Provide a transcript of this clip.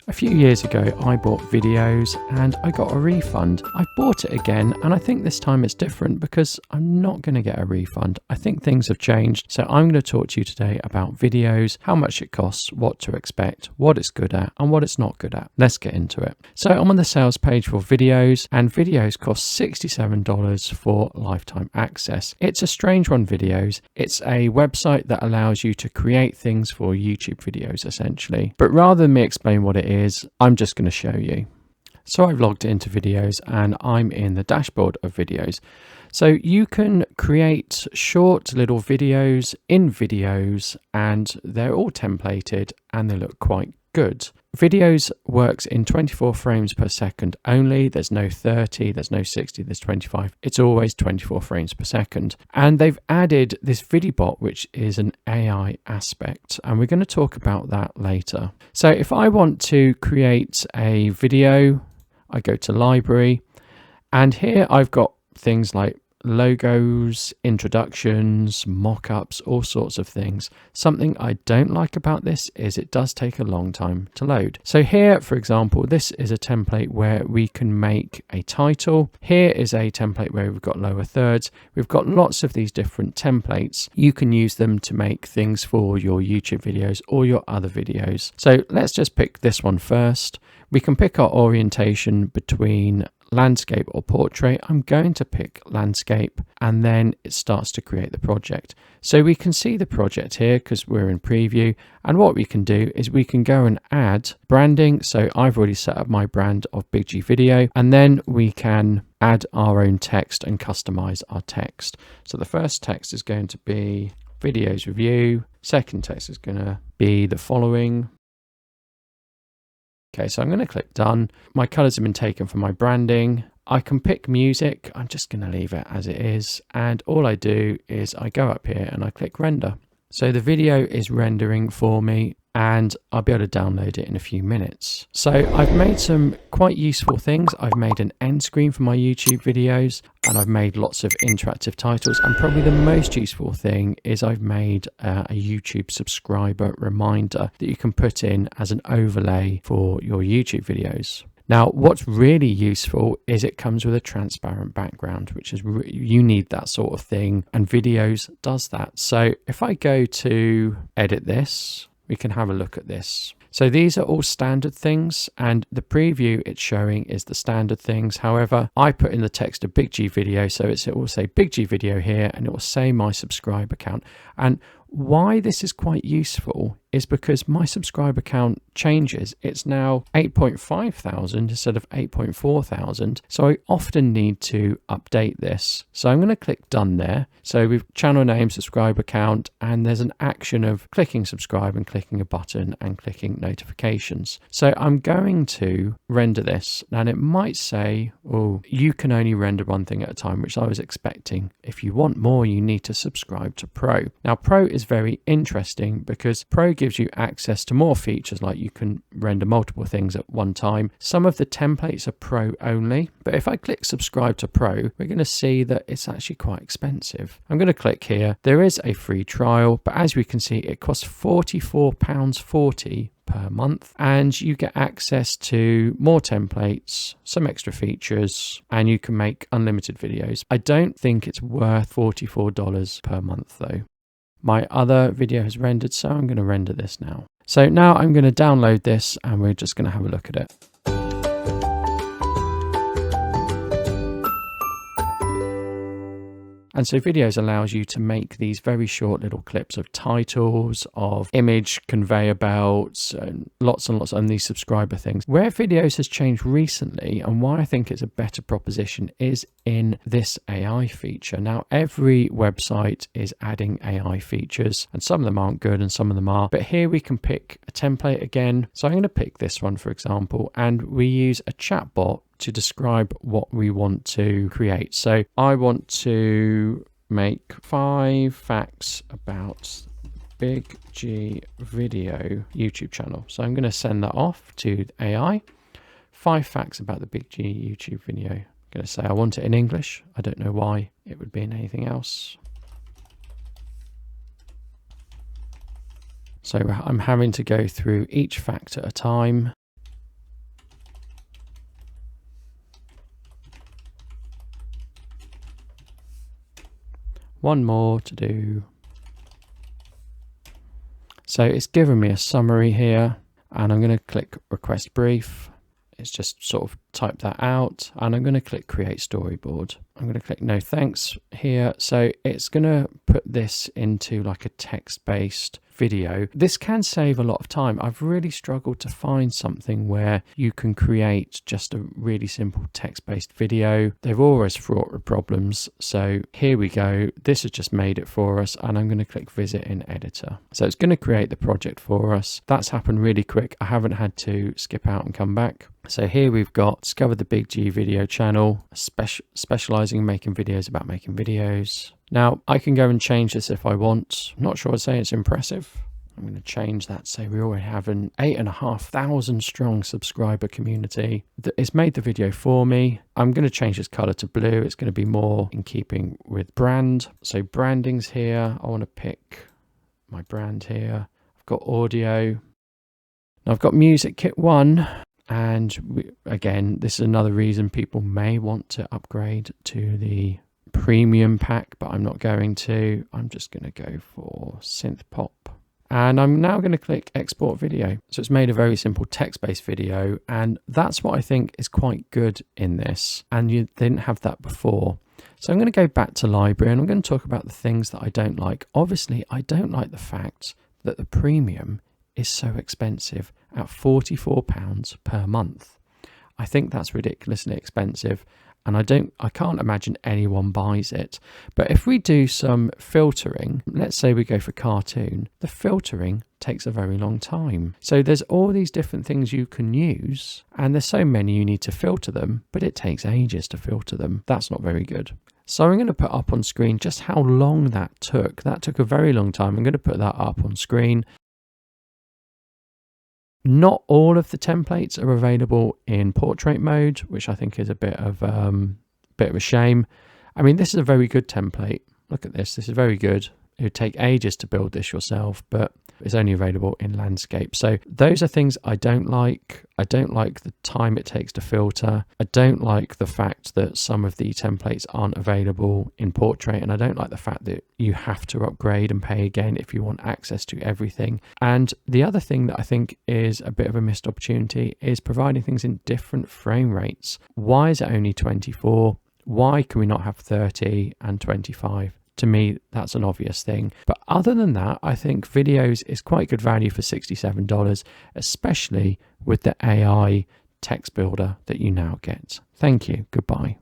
A few years ago, I bought videos and I got a refund. I bought it again, and I think this time it's different because I'm not going to get a refund. I think things have changed. So I'm going to talk to you today about videos, how much it costs, what to expect, what it's good at, and what it's not good at. Let's get into it. So I'm on the sales page for videos, and videos cost $67 for lifetime access. It's a strange one, videos. It's a website that allows you to create things for YouTube videos, essentially. But rather than me explain what it is, I'm just going to show you. So I've logged into videos and I'm in the dashboard of videos. So you can create short little videos in videos and they're all templated and they look quite good. Videos works in 24 frames per second only. There's no 30, there's no 60, there's 25. It's always 24 frames per second. And they've added this VidiBot, which is an AI aspect. And we're going to talk about that later. So if I want to create a video, I go to library. And here I've got things like logos, introductions, mock-ups, all sorts of things. Something I don't like about this is it does take a long time to load. So here, for example, this is a template where we can make a title. Here is a template where we've got lower thirds. We've got lots of these different templates. You can use them to make things for your YouTube videos or your other videos. So let's just pick this one first. We can pick our orientation between landscape or portrait. I'm going to pick landscape, and then it starts to create the project. So we can see the project here because we're in preview, and what we can do is we can go and add branding. So I've already set up my brand of Big G Video, and then we can add our own text and customize our text. So the first text is going to be videos review. Second text is going to be the following. Okay, so I'm going to click done. My colors have been taken from my branding. I can pick music. I'm just going to leave it as it is. And all I do is I go up here and I click render. So the video is rendering for me and I'll be able to download it in a few minutes. So I've made some quite useful things. I've made an end screen for my YouTube videos and I've made lots of interactive titles. And probably the most useful thing is I've made a YouTube subscriber reminder that you can put in as an overlay for your YouTube videos. Now, what's really useful is it comes with a transparent background, which is you need that sort of thing, and videos does that. So if I go to edit this, we can have a look at this. So these are all standard things, and the preview it's showing is the standard things. However, I put in the text of Big G Video, so it will say Big G Video here, and it will say my subscriber count. And why this is quite useful is because my subscriber count changes. It's now 8.5 thousand instead of 8.4 thousand. So I often need to update this. So I'm going to click done there. So we've channel name, subscriber count, and there's an action of clicking subscribe and clicking a button and clicking notifications. So I'm going to render this, and it might say, oh, you can only render one thing at a time, which I was expecting. If you want more, you need to subscribe to Pro. Now, Pro is very interesting because Pro gives you access to more features, like you can render multiple things at one time. Some of the templates are Pro only, but if I click subscribe to Pro, we're going to see that it's actually quite expensive. I'm going to click here. There is a free trial, but as we can see, it costs £44.40 per month, and you get access to more templates, some extra features, and you can make unlimited videos. I don't think it's worth $44 per month though. My other video has rendered, so I'm going to render this now. So now I'm going to download this and we're just going to have a look at it. And so videos allows you to make these very short little clips of titles, of image conveyor belts, and lots and these subscriber things. Where videos has changed recently and why I think it's a better proposition is in this AI feature. Now, every website is adding AI features and some of them aren't good and some of them are. But here we can pick a template again. So I'm going to pick this one, for example, and we use a chatbot to describe what we want to create. So I want to make 5 facts about Big G Video YouTube channel. So I'm going to send that off to AI. 5 facts about the Big G YouTube video. I'm going to say I want it in English. I don't know why it would be in anything else. So I'm having to go through each fact at a time. one more to do. So it's given me a summary here, and I'm going to click request brief. It's just sort of type that out, and I'm going to click create storyboard. I'm going to click no thanks here. So it's going to put this into like a text-based video. This can save a lot of time. I've really struggled to find something where you can create just a really simple text-based video. They're always fraught with problems. So here we go. This has just made it for us, and I'm going to click visit in editor. So it's going to create the project for us. That's happened really quick. I haven't had to skip out and come back. So here we've got discover the Big G video channel, specializing in making videos about making videos. Now I can go and change this if I want. I'm not sure I'd say it's impressive. I'm going to change that. Say we already have an 8,500 strong subscriber community. It's made the video for me. I'm going to change this color to blue. It's going to be more in keeping with brand. So branding's here. I want to pick my brand here. I've got audio. Now I've got music kit 1. And again, this is another reason people may want to upgrade to the premium pack, but I'm not going to. I'm just going to go for synth pop. And I'm now going to click export video. So it's made a very simple text-based video, and that's what I think is quite good in this. And you didn't have that before. So I'm going to go back to library, and I'm going to talk about the things that I don't like. Obviously, I don't like the fact that the premium is so expensive at £44 per month. I think that's ridiculously expensive, and I can't imagine anyone buys it. But if we do some filtering, let's say we go for cartoon, the filtering takes a very long time. So there's all these different things you can use, and there's so many you need to filter them, but it takes ages to filter them. That's not very good. So I'm going to put up on screen just how long that took. That took a very long time. I'm going to put that up on screen. Not all of the templates are available in portrait mode, which I think is a bit of a shame. I mean, this is a very good template. Look at this. This is very good. It would take ages to build this yourself, but it's only available in landscape. So those are things I don't like. I don't like the time it takes to filter. I don't like the fact that some of the templates aren't available in portrait. And I don't like the fact that you have to upgrade and pay again if you want access to everything. And the other thing that I think is a bit of a missed opportunity is providing things in different frame rates. Why is it only 24? Why can we not have 30 and 25? To me, that's an obvious thing. But other than that, I think videos is quite good value for $67, especially with the AI text builder that you now get. Thank you. Goodbye.